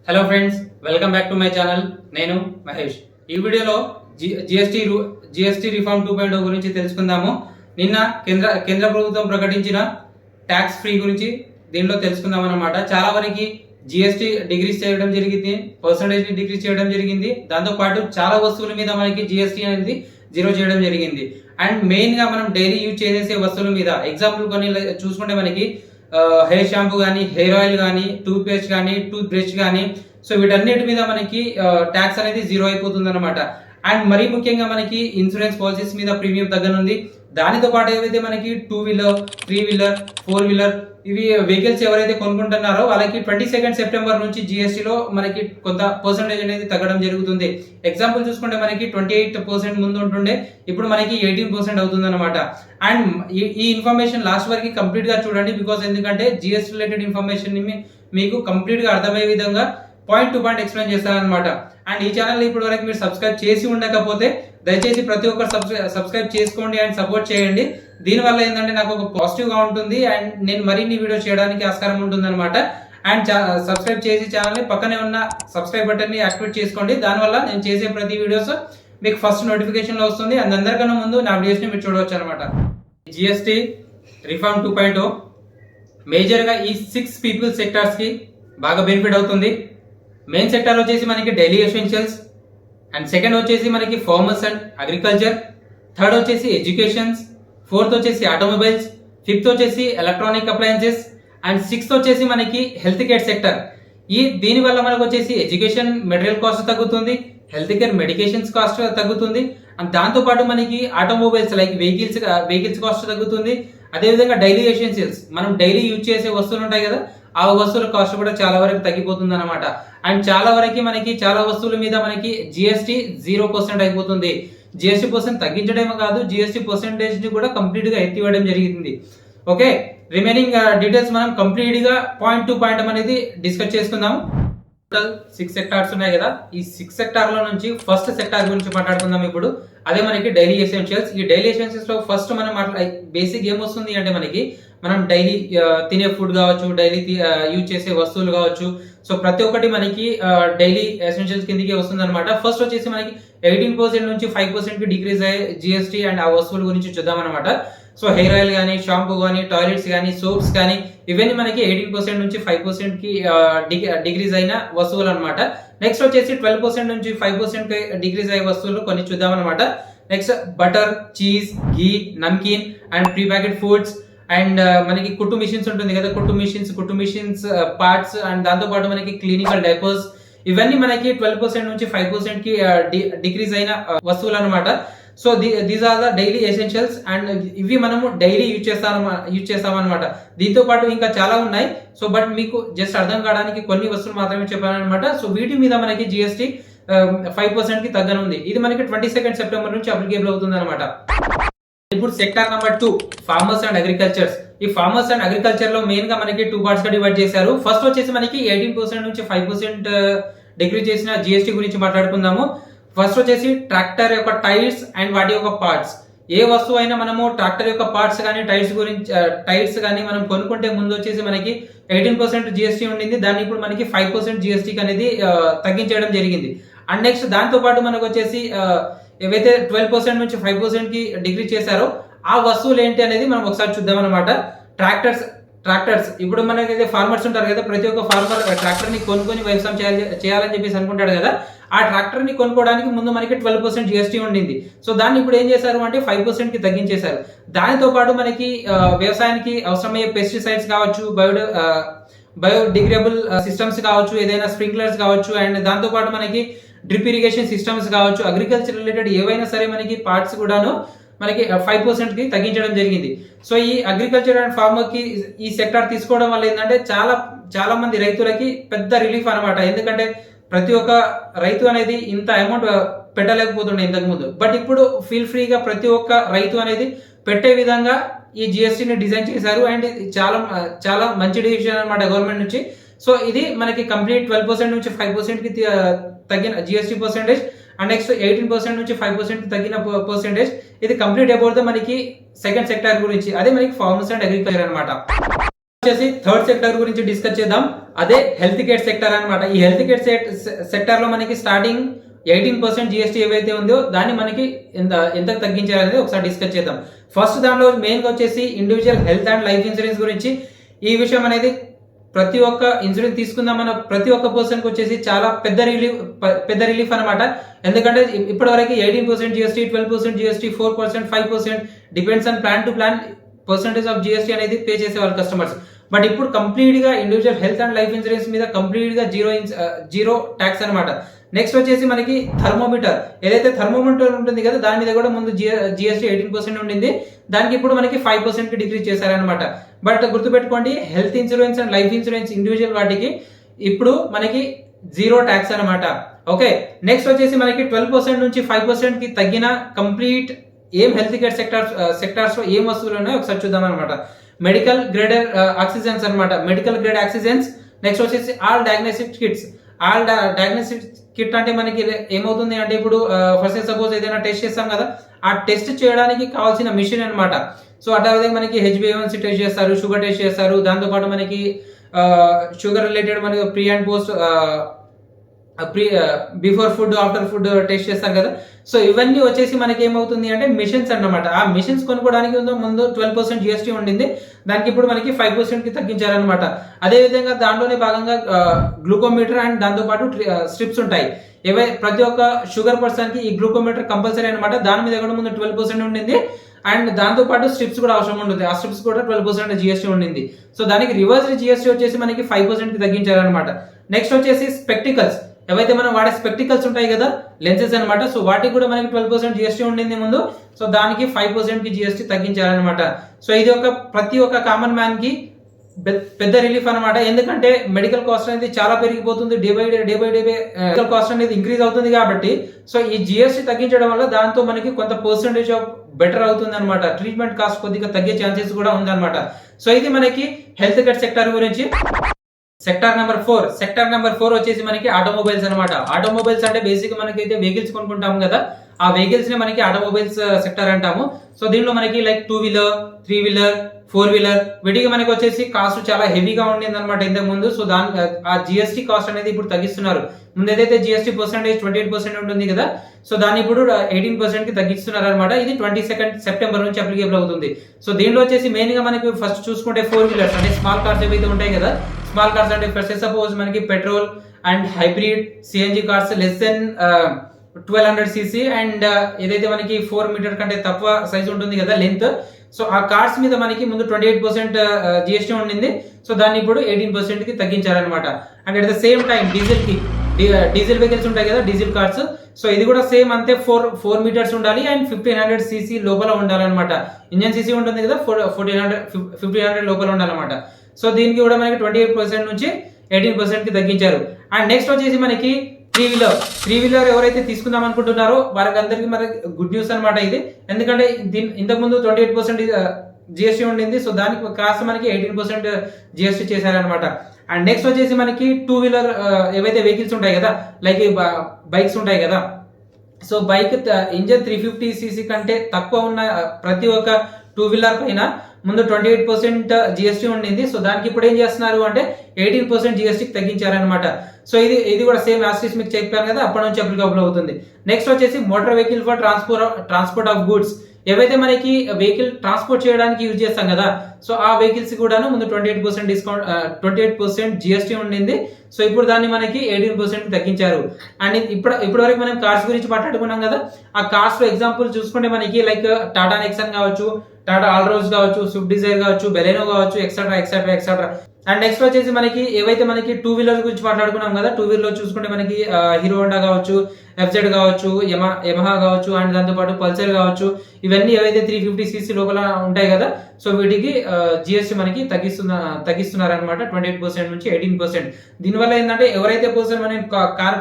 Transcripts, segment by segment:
Hello friends, welcome back to my channel. నేను మహేష్. ఈ వీడియోలో జిఎస్టీ రిఫార్మ్ 2.0 గురించి తెలుసుకుందాము. నిన్న కేంద్ర ప్రభుత్వం ప్రకటించిన ట్యాక్స్ ఫ్రీ గురించి దీనిలో తెలుసుకుందాం అన్నమాట. చాలా వరకు జిఎస్టీ డిగ్రీస్ చేయడం జరిగింది, పర్సంటేజ్ ని డిగ్రీస్ చేయడం జరిగింది. దాంతో పాటు చాలా వస్తువుల మీద మనకి జిఎస్టీ అనేది జీరో చేయడం జరిగింది. అండ్ మెయిన్ గా మనం డైలీ యూజ్ చేసే వస్తువుల మీద ఎగ్జాంపుల్ కొన్ని చూసుకుంటే మనకి హెయిర్ షాంపూ కానీ, హెయిర్ ఆయిల్ కానీ, టూత్ పేస్ట్ కానీ, టూత్ బ్రష్ కానీ, సో వీటన్నిటి మీద మనకి ట్యాక్స్ అనేది జీరో అయిపోతుంది అనమాట. అండ్ మరీ ముఖ్యంగా మనకి ఇన్సూరెన్స్ పాలసీస్ మీద ప్రీమియం తగ్గనుంది. దానితో పాటు ఏవైతే మనకి 2 వీలర్, 3 వీలర్, 4 వీలర్ ఇవి వెహికల్స్ ఎవరైతే కొనుక్కుంటున్నారో వాళ్ళకి 22 సెప్టెంబర్ నుంచి జిఎస్టీలో మనకి కొంత పర్సంటేజ్ అనేది తగ్గడం జరుగుతుంది. ఎగ్జాంపుల్ చూసుకుంటే మనకి 28% ముందు ఉంటుండే, ఇప్పుడు మనకి 18% అవుతుంది అనమాట. అండ్ ఈ ఇన్ఫర్మేషన్ లాస్ట్ వరకు కంప్లీట్ గా చూడండి, బికాస్ ఎందుకంటే జిఎస్టీ రిలేటెడ్ ఇన్ఫర్మేషన్ మీకు కంప్లీట్ గా అర్థమయ్యే విధంగా పాయింట్ టు పాయింట్ ఎక్స్ప్లెయిన్ చేస్తారనమాట. అండ్ ఈ ఛానల్ ఇప్పటి వరకు మీరు సబ్స్క్రైబ్ చేసి ఉండకపోతే దయచేసి ప్రతి ఒక్కరు సబ్స్క్రైబ్ చేసుకోండి అండ్ సపోర్ట్ చేయండి. దీనివల్ల ఏంటంటే నాకు ఒక పాజిటివ్ గా ఉంటుంది అండ్ నేను మరిన్ని వీడియోస్ చేయడానికి ఆస్కారం ఉంటుంది అనమాట. అండ్ సబ్స్క్రైబ్ చేసి ఛానల్ ని పక్కనే ఉన్న సబ్స్క్రైబ్ బటన్ ని యాక్టివేట్ చేసుకోండి. దానివల్ల నేను చేసే ప్రతి వీడియోస్ మీకు ఫస్ట్ నోటిఫికేషన్ లో వస్తుంది. అండ్ అందరికన్నా ముందు నా వీడియోస్ ని మీరు చూడవచ్చు అనమాట. జిఎస్టీ రిఫార్మ్ 2.0 మేజర్ గా ఈ 6 పీపుల్ సెక్టార్స్ కి బాగా బెనిఫిట్ అవుతుంది. మెయిన్ సెక్టార్ వచ్చేసి మనకి డైలీ ఎసెన్షియల్స్, అండ్ సెకండ్ వచ్చేసి మనకి ఫార్మర్స్ అండ్ అగ్రికల్చర్, థర్డ్ వచ్చేసి ఎడ్యుకేషన్స్, ఫోర్త్ వచ్చేసి ఆటోమొబైల్స్, ఫిఫ్త్ వచ్చేసి ఎలక్ట్రానిక్ అప్లయన్సెస్, అండ్ సిక్స్త్ వచ్చేసి మనకి హెల్త్ కేర్ సెక్టర్. దీని వల్ల మనకు వచ్చేసి ఎడ్యుకేషన్ మెటీరియల్ కాస్ట్ తగ్గుతుంది, హెల్త్ కేర్ మెడికేషన్స్ కాస్ట్ తగ్గుతుంది, అండ్ దాంతో పాటు మనకి ఆటోమొబైల్స్ లైక్ వెహికల్స్ కాస్ట్ తగ్గుతుంది. అదేవిధంగా డైలీ ఎసెన్షియల్స్ మనం డైలీ యూజ్ చేసే వస్తువులు ఉంటాయి కదా, ఆ వస్తువుల కాస్ట్ కూడా చాలా వరకు తగ్గిపోతుంది అనమాట. అండ్ చాలా వరకు మనకి చాలా వస్తువుల మీద మనకి జిఎస్టీ 0% అయిపోతుంది. జిఎస్టీ పర్సెంట్ తగ్గించడమే కాదు, జిఎస్టీ పర్సెంటేజ్ ని కూడా కంప్లీట్ గా ఎత్తివేయడం జరిగింది. ఓకే, రిమైనింగ్ డీటెయిల్స్ మనం కంప్లీట్ గా పాయింట్ టు పాయింట్ అనేది డిస్కస్ చేసుకుందాం. టోటల్ 6 సెక్టార్స్ ఉన్నాయి కదా, ఈ 6 సెక్టార్ లో నుంచి ఫస్ట్ సెక్టార్ గురించి మాట్లాడుకుందాం ఇప్పుడు. అదే మనకి డైలీ ఎసెన్షియల్స్. ఈ డైలీ ఎసెన్షియల్స్ లో ఫస్ట్ మనం బేసిక్ ఏమొస్తుంది అంటే మనకి మనం డైలీ తినే ఫుడ్ కావచ్చు, డైలీ యూజ్ చేసే వస్తువులు కావచ్చు, సో ప్రతి ఒక్కటి మనకి డైలీ ఎసెన్షియల్స్ కిందకి వస్తుంది అనమాట. ఫస్ట్ వచ్చేసి మనకి 18% నుంచి 5% కి డిక్రీజ్ అయ్యే జిఎస్టీ అండ్ ఆ వస్తువుల గురించి చూద్దాం అనమాట. సో హెయిర్ ఆయిల్ కానీ, షాంపూ కానీ, టాయిలెట్స్ కానీ, సోప్స్ కానీ, ఇవన్నీ మనకి 18% నుంచి 5% కి డిక్రీజ్ అయిన వస్తువులు అనమాట. నెక్స్ట్ వచ్చేసి 12% నుంచి 5% కి డిక్రీజ్ అయ్యే వస్తువులు కొన్ని చూద్దాం అనమాట. Next butter, cheese, ghee, namkeen and pre packet foods, and మనకి కుట్టు మిషన్స్ ఉంటుంది కదా, కుట్టు మిషన్స్ పార్ట్స్, అండ్ దాంతో పాటు మనకి క్లినికల్ డైపర్స్, ఇవన్నీ మనకి 12% నుంచి 5% కి డిక్రీజ్ అయిన వస్తువులు అనమాట. So these are the daily essentials and ఇవి మనము డైలీ యూజ్ చేస్తాం అనమాట. దీంతో పాటు ఇంకా చాలా ఉన్నాయి, సో బట్ మీకు జస్ట్ అర్థం కావడానికి కొన్ని వస్తువులు మాత్రమే చెప్పాను అనమాట. సో వీటి మీద మనకి జిఎస్టీ 5% కి తగ్గనుంది. ఇది మనకి 22 సెప్టెంబర్ నుంచి అప్లికేబుల్ అవుతుంది అనమాట. ఇప్పుడు sector number 2 farmers and agricultures. ఈ ఫార్మర్స్ అండ్ అగ్రికల్చర్ లో మెయిన్ గా మనకి 2 పార్ట్స్ గా డివైడ్ చేశారు. ఫస్ట్ వచ్చేసి మనకి 18% నుంచి 5% డిగ్రీ చేసిన జిఎస్టీ గురించి మాట్లాడుకుందాము. ఫస్ట్ వచ్చేసి ట్రాక్టర్ యొక్క టైర్స్ అండ్ వాటి యొక్క పార్ట్స్. ఏ వస్తువు అయినా మనము ట్రాక్టర్ యొక్క పార్ట్స్ కానీ టైర్స్ కానీ మనం కొనుక్కుంటే ముందు వచ్చేసి మనకి 18% జిఎస్టీ ఉండింది, దాన్ని ఇప్పుడు మనకి 5% జిఎస్టీ అనేది తగ్గించడం జరిగింది. అండ్ నెక్స్ట్ దాంతో పాటు మనకు వచ్చేసి ఏవైతే 12% నుంచి 5% కి డిగ్రీ చేశారో ఆ వస్తువులు ఏంటి అనేది మనం ఒకసారి చూద్దాం అనమాట. ట్రాక్టర్స్ ఇప్పుడు మనకైతే ఫార్మర్స్ ఉంటారు కదా, ప్రతి ఒక్క ఫార్మర్ ట్రాక్టర్ ని కొనుక్కొని వ్యవసాయం చేయాలని చెప్పేసి అనుకుంటాడు కదా, ఆ ట్రాక్టర్ ని కొనుక్కోవడానికి ముందు మనకి 12% జిఎస్టీ ఉండింది. సో దాన్ని ఇప్పుడు ఏం చేశారు అంటే 5% కి తగ్గించేశారు. దానితో పాటు మనకి వ్యవసాయానికి అవసరమయ్యే పెస్టిసైడ్స్ కావచ్చు, బయోడిగ్రేడబుల్ సిస్టమ్స్ కావచ్చు, ఏదైనా స్ప్రింక్లర్స్ కావచ్చు, అండ్ దాంతో పాటు మనకి డ్రిప్ ఇరిగేషన్ సిస్టమ్స్ కావచ్చు, అగ్రికల్చర్ రిలేటెడ్ ఏవైనా సరే మనకి పార్ట్స్ కూడాను మనకి 5% కి తగ్గించడం జరిగింది. సో ఈ అగ్రికల్చర్ అండ్ ఫార్మర్ కి ఈ సెక్టార్ తీసుకోవడం వల్ల ఏంటంటే చాలా మంది రైతులకి పెద్ద రిలీఫ్ అనమాట. ఎందుకంటే ప్రతి ఒక్క రైతు అనేది ఇంత అమౌంట్ పెట్టలేకపోతుండే ఇంతకు ముందు, బట్ ఇప్పుడు ఫీల్ ఫ్రీగా ప్రతి ఒక్క రైతు అనేది పెట్టే విధంగా ఈ జిఎస్టీని డిజైన్ చేశారు. అండ్ చాలా మంచి డిసిషన్ అనమాట గవర్నమెంట్ నుంచి. సో ఇది మనకి కంప్లీట్ 12% నుంచి 5% కి తగ్గిన జిఎస్టీ పర్సెంటేజ్, అండ్ నెక్స్ట్ 18% నుంచి 5% కి తగ్గిన పర్సెంటేజ్. ఇది కంప్లీట్ అబౌట్ మనకి సెకండ్ సెక్టార్ గురించి. అదే మనకి ఫార్మర్స్ అండ్ అగ్రికల్చర్ అనమాట. వచ్చేసి థర్డ్ సెక్టర్ గురించి డిస్కస్ చేద్దాం. అదే హెల్త్ కేర్ సెక్టర్ అన్నమాట. ఈ హెల్త్ కేర్ సెక్టర్ లో మనకి స్టార్టింగ్ 18% జిఎస్టీ ఏవైతే ఉందో దాన్ని మనకి ఎంత తగ్గించాలనేది ఒకసారి డిస్కస్ చేద్దాం. ఫస్ట్ దానిలో మెయిన్ గా వచ్చేసి individual health and life insurance గురించి. ఈ విషయం అనేది ప్రతి ఒక్క ఇన్సూరెన్స్ తీసుకుందామన్న ప్రతి ఒక్క పర్సన్ కి వచ్చేసి చాలా పెద్ద రిలీఫ్ అనమాట. ఎందుకంటే ఇప్పటి వరకు 18% GST, 12% GST, 4%, 5% depends on plan to plan percentage of GST అనేది పే చేసే వాళ్ళ కస్టమర్స్. బట్ ఇప్పుడు కంప్లీట్ గా individual health and life insurance మీద కంప్లీట్ గా జీరో ట్యాక్స్ అనమాట. నెక్స్ట్ వచ్చేసి మనకి థర్మోమీటర్, ఏదైతే థర్మోమీటర్ ఉంటుంది కదా దాని మీద కూడా ముందు జిఎస్టీ 18% ఉండింది, దానికి ఇప్పుడు మనకి 5% కి డిక్రీజ్ చేశారనమాట. బట్ గుర్తుపెట్టుకోండి, health insurance and life insurance individual వాటికి ఇప్పుడు మనకి జీరో ట్యాక్స్ అనమాట. ఓకే, నెక్స్ట్ వచ్చేసి మనకి 12% నుంచి 5% కి తగ్గిన కంప్లీట్ ఏం హెల్త్ కేర్ సెక్టార్స్ లో ఏం వస్తువులు ఉన్నాయో ఒకసారి చూద్దాం అనమాట. మెడికల్ గ్రేడ్ ఆక్సిజన్స్ అనమాట, మెడికల్ గ్రేడ్ ఆక్సిజన్స్. నెక్స్ట్ వచ్చేసి all diagnostic kits. All diagnostic kit అంటే మనకి ఏమవుతుంది అంటే ఇప్పుడు ఫస్ట్ సపోజ్ ఏదైనా టెస్ట్ చేస్తాం కదా, ఆ టెస్ట్ చేయడానికి కావాల్సిన మిషన్ అనమాట. సో అట్లా మనకి HbA1c టెస్ట్ చేస్తారు, షుగర్ టెస్ట్ చేస్తారు, దాంతోపాటు మనకి షుగర్ రిలేటెడ్ మనకి pre and post before food after food test చేస్తారు కదా. సో ఇవన్నీ వచ్చేసి మనకి ఏమవుతుంది అంటే మిషన్స్ అన్నమాట. ఆ మిషన్స్ కొనుక్కోవడానికి ముందు 12% జిఎస్టీ ఉండింది, దానికి ఇప్పుడు మనకి 5% కి తగ్గించారనమాట. అదే విధంగా దాంట్లోనే భాగంగా గ్లూకోమీటర్ అండ్ దాంతో పాటు స్ట్రిప్స్ ఉంటాయి. ప్రతి ఒక్క షుగర్ పర్సన్ కి ఈ గ్లూకోమీటర్ కంపల్సరీ అనమాట. దాని మీద కూడా ముందు 12% ఉండింది అండ్ దాంతో పాటు స్ట్రిప్స్ కూడా అవసరం ఉంటుంది. ఆ స్ట్రిప్స్ కూడా 12% జిఎస్టీ ఉండింది. సో దానికి రివర్స్ జిఎస్టీ వచ్చేసి మనకి 5% కి తగ్గించారనమాట. నెక్స్ట్ వచ్చేసి స్పెక్టికల్స్, ఏవైతే మనం వాడే స్పెక్టికల్స్ ఉంటాయి కదా, లెన్సెస్ అనమాట. సో వాటికి కూడా మనకి 12% జిఎస్టీ ఉండింది ముందు, సో దానికి 5% కి జిఎస్టీ తగ్గించారనమాట. సో ఇది ప్రతి ఒక్క కామన్ మ్యాన్ కి పెద్ద రిలీఫ్ అనమాట. ఎందుకంటే మెడికల్ కాస్ట్ అనేది చాలా పెరిగిపోతుంది, day by day medical cost అనేది ఇంక్రీజ్ అవుతుంది కాబట్టి. సో ఈ జిఎస్టీ తగ్గించడం వల్ల దాంతో మనకి కొంత పర్సెంటేజ్ ఆఫ్ బెటర్ అవుతుంది అనమాట. ట్రీట్మెంట్ కాస్ట్ కొద్దిగా తగ్గే ఛాన్సెస్ కూడా ఉందన్నమాట. సో ఇది మనకి హెల్త్ కేర్ సెక్టర్ గురించి. సెక్టార్ నెంబర్ 4 వచ్చేసి మనకి ఆటోమొబైల్స్ అనమాట. ఆటోమొబైల్స్ అంటే బేసిక్ మనకైతే వెహికల్స్ కొనుక్కుంటాము కదా, ఆ వెహికల్స్ ని మనకి ఆటోమొబైల్స్ సెక్టర్ అంటాము. సో దీనిలో మనకి లైక్ 2 వీలర్, 3 వీలర్, 4 వీలర్ వీటికి మనకి వచ్చేసి కాస్ట్ చాలా హెవీగా ఉండింది అనమాట ఇంతకు ముందు. సో ఆ జిఎస్టీ కాస్ట్ అనేది ఇప్పుడు తగ్గిస్తున్నారు. ముందు ఏదైతే జిఎస్టీ పర్సెంటేజ్ 28% ఉంటుంది కదా, సో దాన్ని ఇప్పుడు 18% కి తగ్గిస్తున్నారు అనమాట. ఇది 22 సెప్టెంబర్ నుంచి అప్లికేబుల్ అవుతుంది. సో దీనిలో వచ్చేసి మెయిన్ గా మనకి ఫస్ట్ చూసుకుంటే 4 వీలర్స్ అంటే స్మాల్ కార్స్ ఏవైతే ఉంటాయి కదా, స్మాల్ కార్స్ అంటే ఫస్ట్ సపోజ్ మనకి petrol and hybrid CNG cars less than 1200 cc and ఏదైతే మనకి 4 మీటర్ కంటే తక్కువ సైజ్ ఉంటుంది కదా లెంత్, సో ఆ కార్స్ మీద మనకి ముందు 28% జిఎస్టీ ఉండింది. సో దాన్ని ఇప్పుడు 18% కి తగ్గించారనమాట. And at the same time diesel vehicles ఉంటాయి కదా, డీజిల్ కార్స్, సో ఇది కూడా సేమ్ అంతే 4 మీటర్స్ ఉండాలి అండ్ 1500 cc లోపల ఉండాలన్నమాట. ఇంజన్ సీసీ ఉంటుంది కదా, 1500 లోపల ఉండాలన్నమాట. సో దీనికి కూడా మనకి 28% నుంచి 18% కి తగ్గించారు. అండ్ నెక్స్ట్ వచ్చేసి మనకి 3 వీలర్ ఎవరైతే తీసుకుందాం అనుకుంటున్నారో వారికి అందరికి మనకి గుడ్ న్యూస్ అనమాట ఇది. ఎందుకంటే ఇంతకు ముందు 28% జిఎస్టీ ఉండింది, సో దానికి కాస్త మనకి 18% జిఎస్టీ చేశారనమాట. అండ్ నెక్స్ట్ వచ్చేసి మనకి 2 వీలర్ ఏవైతే వెహికల్స్ ఉంటాయి కదా, లైక్ బైక్స్ ఉంటాయి కదా, సో బైక్ ఇంజన్ 350 cc కంటే తక్కువ ఉన్న ప్రతి ఒక్క 2 వీలర్ పైన ముందు 28% జిఎస్టీ ఉండింది. సో దానికి ఇప్పుడు ఏం చేస్తున్నారు అంటే 18% జిఎస్టీకి తగ్గించారనమాట. సో ఇది కూడా సేమ్ యాసిస్ మీకు చెప్పాను కదా, అప్పటి నుంచి అప్లికబుల్ అవుతుంది. నెక్స్ట్ వచ్చేసి motor vehicle for transport of goods, ఏవైతే మనకి వెహికల్ ట్రాన్స్పోర్ట్ చేయడానికి యూజ్ చేస్తాం కదా, సో ఆ వెహికల్స్ కూడాను ముందు 28% డిస్కౌంట్ 28% జిఎస్టీ ఉండింది. సో ఇప్పుడు దాన్ని మనకి 18% తగ్గించారు. అండ్ ఇప్పటి వరకు మనం కార్స్ గురించి మాట్లాడుకున్నాం కదా, ఆ కార్స్ లో ఎగ్జాంపుల్ చూసుకుంటే మనకి లైక్ టాటా నెక్సన్ కావచ్చు, టాటా ఆల్రోజ్ కావచ్చు, స్విఫ్ట్ డిజైర్ కావచ్చు, బెలెనో కావచ్చు, ఎక్సెట్రా. అండ్ నెక్స్ట్ వచ్చేసి మనకి ఏవైతే మనకి 2 వీలర్ గురించి మాట్లాడుకున్నాం కదా, 2 వీలర్ చూసుకుంటే మనకి హీరో హోండా కావచ్చు, ఎఫ్జెడ్ కావచ్చు, యమహా కావచ్చు, అండ్ దాంతో పాటు పల్సర్ కావచ్చు, ఇవన్నీ ఏవైతే 350 cc లోపల ఉంటాయి కదా, సో వీటికి జిఎస్టీ మనకి తగ్గిస్తున్నారు అనమాట 28% నుంచి 18%. దీనివల్ల ఏంటంటే ఎవరైతే పర్సన్ మనం కార్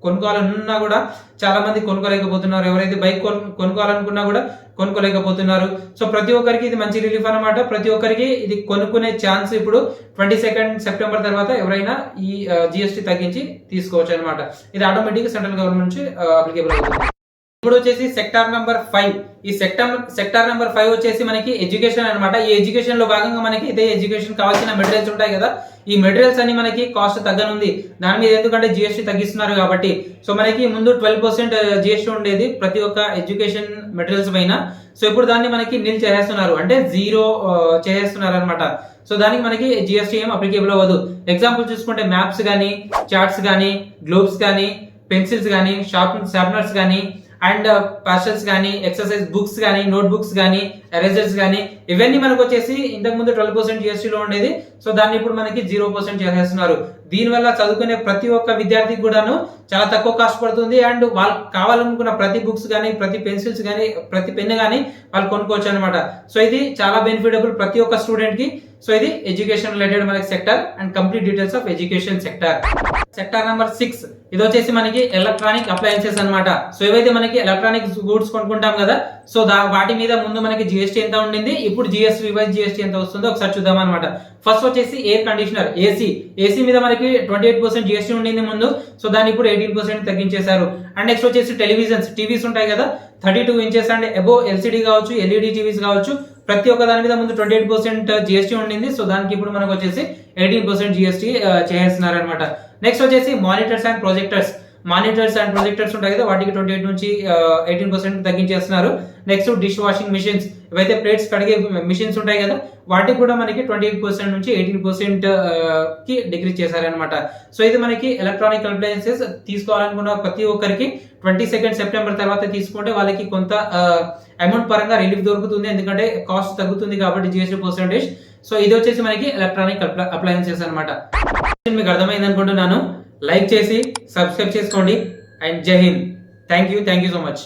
కొనుక్కోవాలనున్నా కూడా చాలా మంది కొనుక్కోలేకపోతున్నారు, ఎవరైతే బైక్ కొనుక్కోవాలనుకున్నా కూడా కొనుక్కోలేకపోతున్నారు. సో ప్రతి ఒక్కరికి ఇది మంచి రిలీఫ్ అనమాట. ప్రతి ఒక్కరికి ఇది కొనుక్కునే ఛాన్స్ ఇప్పుడు 22 సెప్టెంబర్ తర్వాత ఎవరైనా ఈ జిఎస్టీ తగ్గించి తీసుకోవచ్చు అనమాట. ఇది ఆటోమేటిక్ సెంట్రల్ గవర్నమెంట్ నుంచి అప్లికేబుల్ అవుతుంది. ఇప్పుడు వచ్చేసి సెక్టార్ నెంబర్ 5. ఈ సెక్టార్ నెంబర్ 5 వచ్చేసి మనకి ఎడ్యుకేషన్ అన్నమాట. ఈ ఎడ్యుకేషన్ లో భాగంగా మనకి ఇదే ఎడ్యుకేషన్ కావాల్సిన మెటీరియల్స్ ఉంటాయి కదా, ఈ మెటీరియల్స్ అన్ని మనకి కాస్ట్ తగ్గనుంది దాని మీద, ఎందుకంటే జిఎస్టీ తగ్గిస్తున్నారు కాబట్టి. సో మనకి ముందు 12% జిఎస్టీ ఉండేది ప్రతి ఒక్క ఎడ్యుకేషన్ మెటీరియల్స్ పైన. సో ఇప్పుడు దాన్ని మనకి నిల్ చేసేస్తున్నారు, అంటే జీరో చేసేస్తున్నారు అనమాట. సో దానికి మనకి జిఎస్టీ ఏం అప్లికేబుల్ అవ్వదు. ఎగ్జాంపుల్ చూసుకుంటే మ్యాప్స్ కానీ, చార్ట్స్ కానీ, గ్లోబ్స్ కానీ, పెన్సిల్స్ కానీ, షార్ప్నర్స్ కానీ, అండ్ పార్సల్స్ కానీ, ఎక్సర్సైజ్ బుక్స్ కానీ, నోట్ బుక్స్ కానీ, ఎరేజర్స్ కానీ, ఇవన్నీ మనకు వచ్చేసి ఇంతకు ముందు 12% జిఎస్టీలో ఉండేది. సో దాన్ని ఇప్పుడు మనకి 0% చేసేస్తున్నారు. దీనివల్ల చదువుకునే ప్రతి ఒక్క విద్యార్థికి కూడాను చాలా తక్కువ కాస్ట్ పడుతుంది. అండ్ వాళ్ళు కావాలనుకున్న ప్రతి బుక్స్ కానీ, ప్రతి పెన్సిల్స్ కానీ, ప్రతి పెన్ కానీ వాళ్ళు కొనుక్కోవచ్చు అనమాట. సో ఇది చాలా బెనిఫిటబుల్ ప్రతి ఒక్క స్టూడెంట్ కి. సో ఇది ఎడ్యుకేషన్ రిలేటెడ్ మనకి sector and complete details of education sector. Sector number 6 ఇది వచ్చేసి మనకి ఎలక్ట్రానిక్ అప్లయన్సెస్ అన్నమాట. సో ఏవైతే మనకి ఎలక్ట్రానిక్ గూడ్స్ కొనుక్కుంటాం కదా, సో వాటి మీద ముందు మనకి జిఎస్టీ ఎంత ఉండింది, ఇప్పుడు రివైజ్ జిఎస్టీ ఎంత వస్తుందో ఒకసారి చూద్దాం అనమాట. ఫస్ట్ వచ్చేసి ఎయిర్ కండిషనర్, ఏసీ మీద మనకి 28% జిఎస్టీ ఉండింది ముందు. సో దాన్ని ఇప్పుడు 18% తగ్గించేశారు. అండ్ నెక్స్ట్ వచ్చేసి టెలివిజన్స్, టీవీస్ ఉంటాయి కదా, 32 ఇంచెస్ అండ్ అబో ఎల్సిడి కావచ్చు, ఎల్ఈడి టీవీస్ కావచ్చు, ప్రతి ఒక్క దాని మీద ముందు 28% జిఎస్టీ ఉండింది. సో దానికి ఇప్పుడు మనకు వచ్చేసి 18% జిఎస్టీ చేస్తున్నారు అనమాట. నెక్స్ట్ వచ్చేసి మానిటర్స్ అండ్ ప్రొజెక్టర్స్ ఉంటాయి కదా, వాటికి 28 నుంచి 18% తగ్గించేస్తున్నారు. నెక్స్ట్ డిష్ వాషింగ్ మిషన్స్, ఇవైతే ప్లేట్స్ కడిగే మిషన్స్ ఉంటాయి కదా, వాటికి కూడా మనకి 28% నుంచి 18% కి డిక్రీజ్ చేశారనమాట. సో ఇది మనకి ఎలక్ట్రానిక్ అప్లయన్సెస్ తీసుకోవాలనుకున్న ప్రతి ఒక్కరికి 22 సెప్టెంబర్ తర్వాత తీసుకుంటే వాళ్ళకి కొంత అమౌంట్ పరంగా రిలీఫ్ దొరుకుతుంది, ఎందుకంటే కాస్ట్ తగ్గుతుంది కాబట్టి జిఎస్టీ పర్సెంటేజ్. సో ఇది వచ్చేసి మనకి ఎలక్ట్రానిక్ అప్లయన్సెస్ అనమాట. మీకు అర్థమైంది అనుకుంటున్నాను. లైక్ చేసి సబ్స్క్రైబ్ చేసుకోండి. అండ్ జై Hind. Thank you so much.